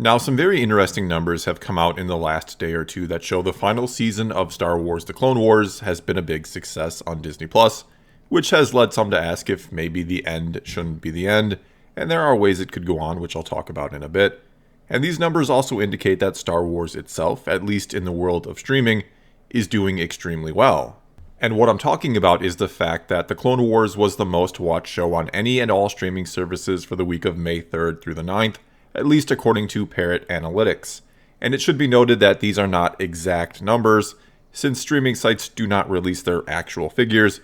Now, some very interesting numbers have come out in the last day or two that show the final season of Star Wars The Clone Wars has been a big success on Disney+, which has led some to ask if maybe the end shouldn't be the end, and there are ways it could go on, which I'll talk about in a bit. And these numbers also indicate that Star Wars itself, at least in the world of streaming, is doing extremely well. And what I'm talking about is the fact that The Clone Wars was the most watched show on any and all streaming services for the week of May 3rd through the 9th, at least according to Parrot Analytics. And it should be noted that these are not exact numbers, since streaming sites do not release their actual figures,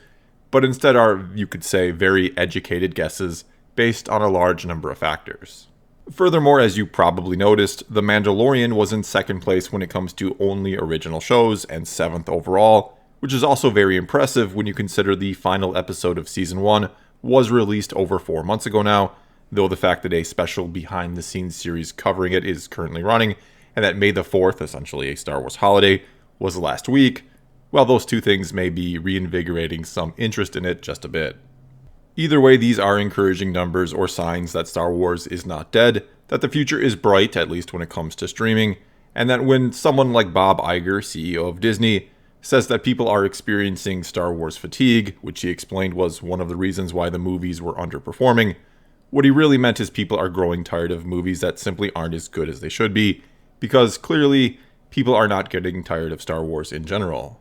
but instead are, you could say, very educated guesses based on a large number of factors. Furthermore, as you probably noticed, The Mandalorian was in second place when it comes to only original shows and 7th overall, which is also very impressive when you consider the final episode of Season 1 was released over 4 months ago now, though the fact that a special behind-the-scenes series covering it is currently running, and that May the 4th, essentially a Star Wars holiday, was last week, well, those two things may be reinvigorating some interest in it just a bit. Either way, these are encouraging numbers or signs that Star Wars is not dead, that the future is bright, at least when it comes to streaming, and that when someone like Bob Iger, CEO of Disney, says that people are experiencing Star Wars fatigue, which he explained was one of the reasons why the movies were underperforming, what he really meant is people are growing tired of movies that simply aren't as good as they should be, because clearly, people are not getting tired of Star Wars in general.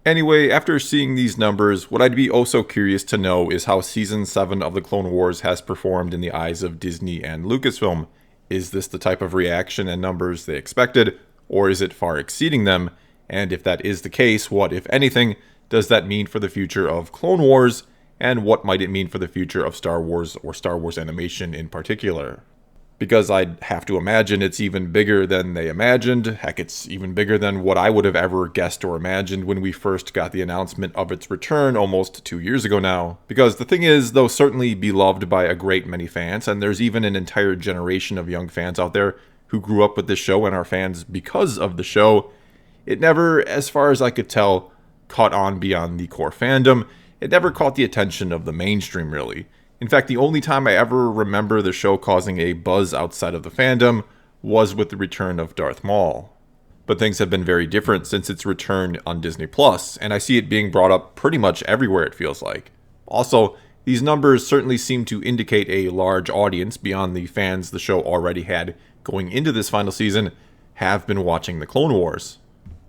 Anyway, after seeing these numbers, what I'd be oh so curious to know is how Season 7 of The Clone Wars has performed in the eyes of Disney and Lucasfilm. Is this the type of reaction and numbers they expected, or is it far exceeding them? And if that is the case, what, if anything, does that mean for the future of Clone Wars, and what might it mean for the future of Star Wars or Star Wars animation in particular? Because I'd have to imagine it's even bigger than they imagined. Heck, it's even bigger than what I would have ever guessed or imagined when we first got the announcement of its return almost 2 years ago now. Because the thing is, though certainly beloved by a great many fans, and there's even an entire generation of young fans out there who grew up with this show and are fans because of the show, it never, as far as I could tell, caught on beyond the core fandom. It never caught the attention of the mainstream, really. In fact, the only time I ever remember the show causing a buzz outside of the fandom was with the return of Darth Maul. But things have been very different since its return on Disney+, and I see it being brought up pretty much everywhere, it feels like. Also, these numbers certainly seem to indicate a large audience beyond the fans the show already had going into this final season have been watching the Clone Wars.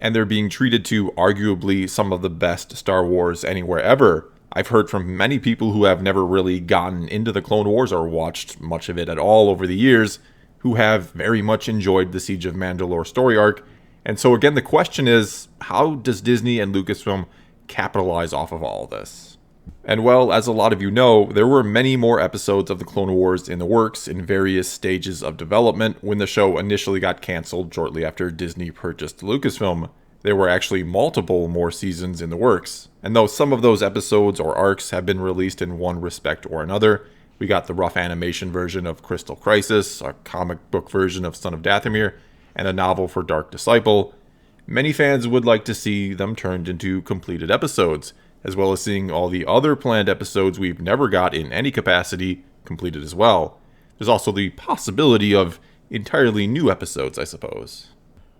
And they're being treated to arguably some of the best Star Wars anywhere ever. I've heard from many people who have never really gotten into the Clone Wars or watched much of it at all over the years, who have very much enjoyed the Siege of Mandalore story arc. And so again, the question is, how does Disney and Lucasfilm capitalize off of all this? And well, as a lot of you know, there were many more episodes of the Clone Wars in the works in various stages of development when the show initially got canceled shortly after Disney purchased Lucasfilm. There were actually multiple more seasons in the works, and though some of those episodes or arcs have been released in one respect or another, we got the rough animation version of Crystal Crisis, a comic book version of Son of Dathomir, and a novel for Dark Disciple, many fans would like to see them turned into completed episodes, as well as seeing all the other planned episodes we've never got in any capacity completed as well. There's also the possibility of entirely new episodes, I suppose.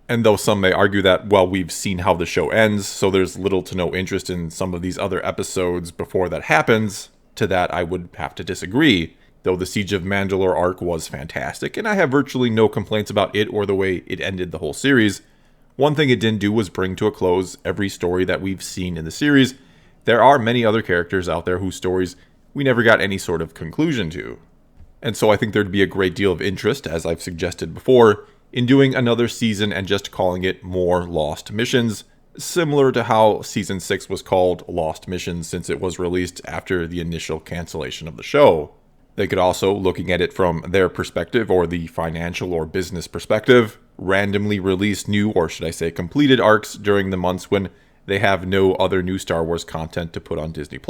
And though some may argue that, well, we've seen how the show ends, so there's little to no interest in some of these other episodes before that happens, to that I would have to disagree, though the Siege of Mandalore arc was fantastic, and I have virtually no complaints about it or the way it ended the whole series. One thing it didn't do was bring to a close every story that we've seen in the series. There are many other characters out there whose stories we never got any sort of conclusion to. And so I think there'd be a great deal of interest, as I've suggested before, in doing another season and just calling it more Lost Missions, similar to how Season 6 was called Lost Missions since it was released after the initial cancellation of the show. They could also, looking at it from their perspective or the financial or business perspective, randomly release new, or should I say completed arcs during the months when they have no other new Star Wars content to put on Disney+.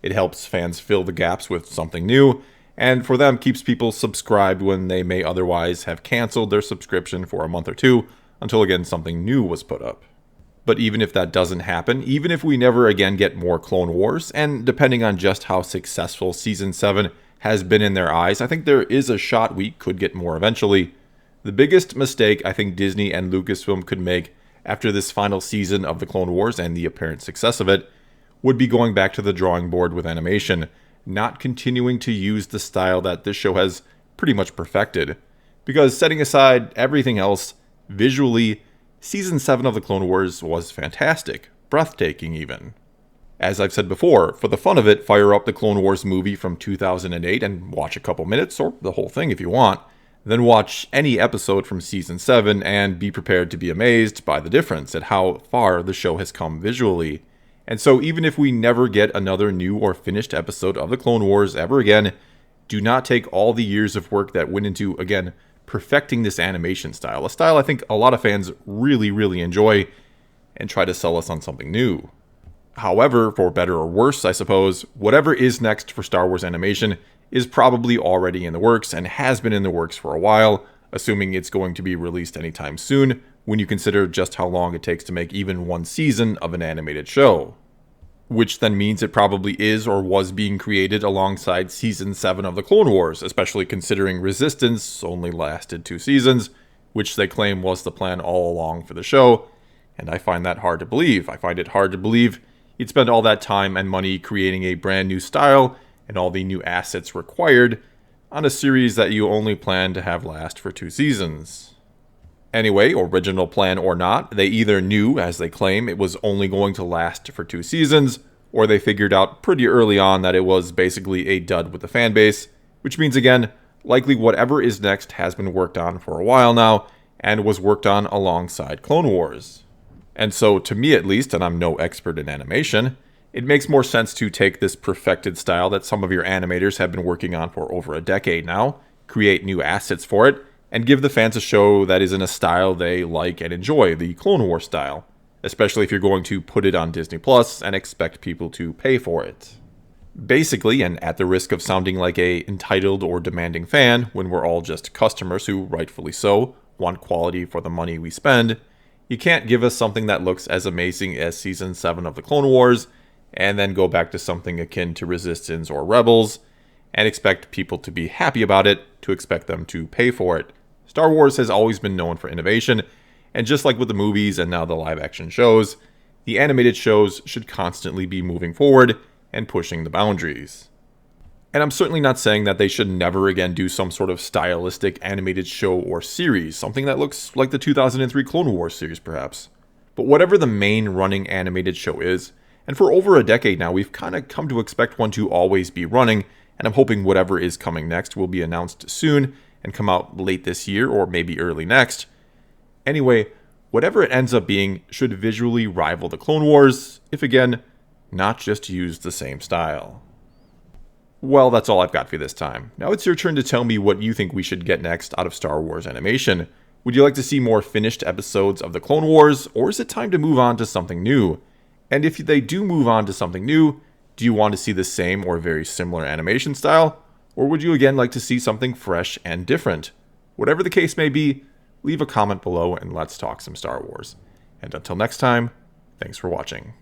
It helps fans fill the gaps with something new, and for them keeps people subscribed when they may otherwise have canceled their subscription for a month or two until again something new was put up. But even if that doesn't happen, even if we never again get more Clone Wars, and depending on just how successful Season 7 has been in their eyes, I think there is a shot we could get more eventually. The biggest mistake I think Disney and Lucasfilm could make after this final season of The Clone Wars and the apparent success of it would be going back to the drawing board with animation, not continuing to use the style that this show has pretty much perfected. Because setting aside everything else, visually, Season 7 of The Clone Wars was fantastic, breathtaking even. As I've said before, for the fun of it, fire up the Clone Wars movie from 2008 and watch a couple minutes, or the whole thing if you want. Then watch any episode from Season 7 and be prepared to be amazed by the difference at how far the show has come visually. And so even if we never get another new or finished episode of the Clone Wars ever again, do not take all the years of work that went into, again, perfecting this animation style. A style I think a lot of fans really enjoy and try to sell us on something new. However, for better or worse, I suppose, whatever is next for Star Wars animation is probably already in the works and has been in the works for a while, assuming it's going to be released anytime soon, when you consider just how long it takes to make even one season of an animated show. Which then means it probably is or was being created alongside Season 7 of the Clone Wars, especially considering Resistance only lasted 2 seasons, which they claim was the plan all along for the show, and I find that hard to believe. I find it hard to believe you'd spend all that time and money creating a brand new style and all the new assets required on a series that you only plan to have last for 2 seasons. Anyway, original plan or not, they either knew, as they claim, it was only going to last for 2 seasons, or they figured out pretty early on that it was basically a dud with the fanbase, which means again, likely whatever is next has been worked on for a while now, and was worked on alongside Clone Wars. And so, to me at least, and I'm no expert in animation, it makes more sense to take this perfected style that some of your animators have been working on for over a decade now, create new assets for it, and give the fans a show that is in a style they like and enjoy, the Clone Wars style, especially if you're going to put it on Disney Plus and expect people to pay for it. Basically, and at the risk of sounding like a entitled or demanding fan when we're all just customers who, rightfully so, want quality for the money we spend, you can't give us something that looks as amazing as Season 7 of the Clone Wars and then go back to something akin to Resistance or Rebels and expect people to be happy about it, to expect them to pay for it. Star Wars has always been known for innovation, and just like with the movies and now the live-action shows, the animated shows should constantly be moving forward and pushing the boundaries. And I'm certainly not saying that they should never again do some sort of stylistic animated show or series, something that looks like the 2003 Clone Wars series perhaps. But whatever the main running animated show is, and for over a decade now, we've kind of come to expect one to always be running, and I'm hoping whatever is coming next will be announced soon and come out late this year or maybe early next. Anyway, whatever it ends up being should visually rival the Clone Wars, if again, not just use the same style. Well, that's all I've got for you this time. Now it's your turn to tell me what you think we should get next out of Star Wars animation. Would you like to see more finished episodes of the Clone Wars, or is it time to move on to something new? And if they do move on to something new, do you want to see the same or very similar animation style? Or would you again like to see something fresh and different? Whatever the case may be, leave a comment below and let's talk some Star Wars. And until next time, thanks for watching.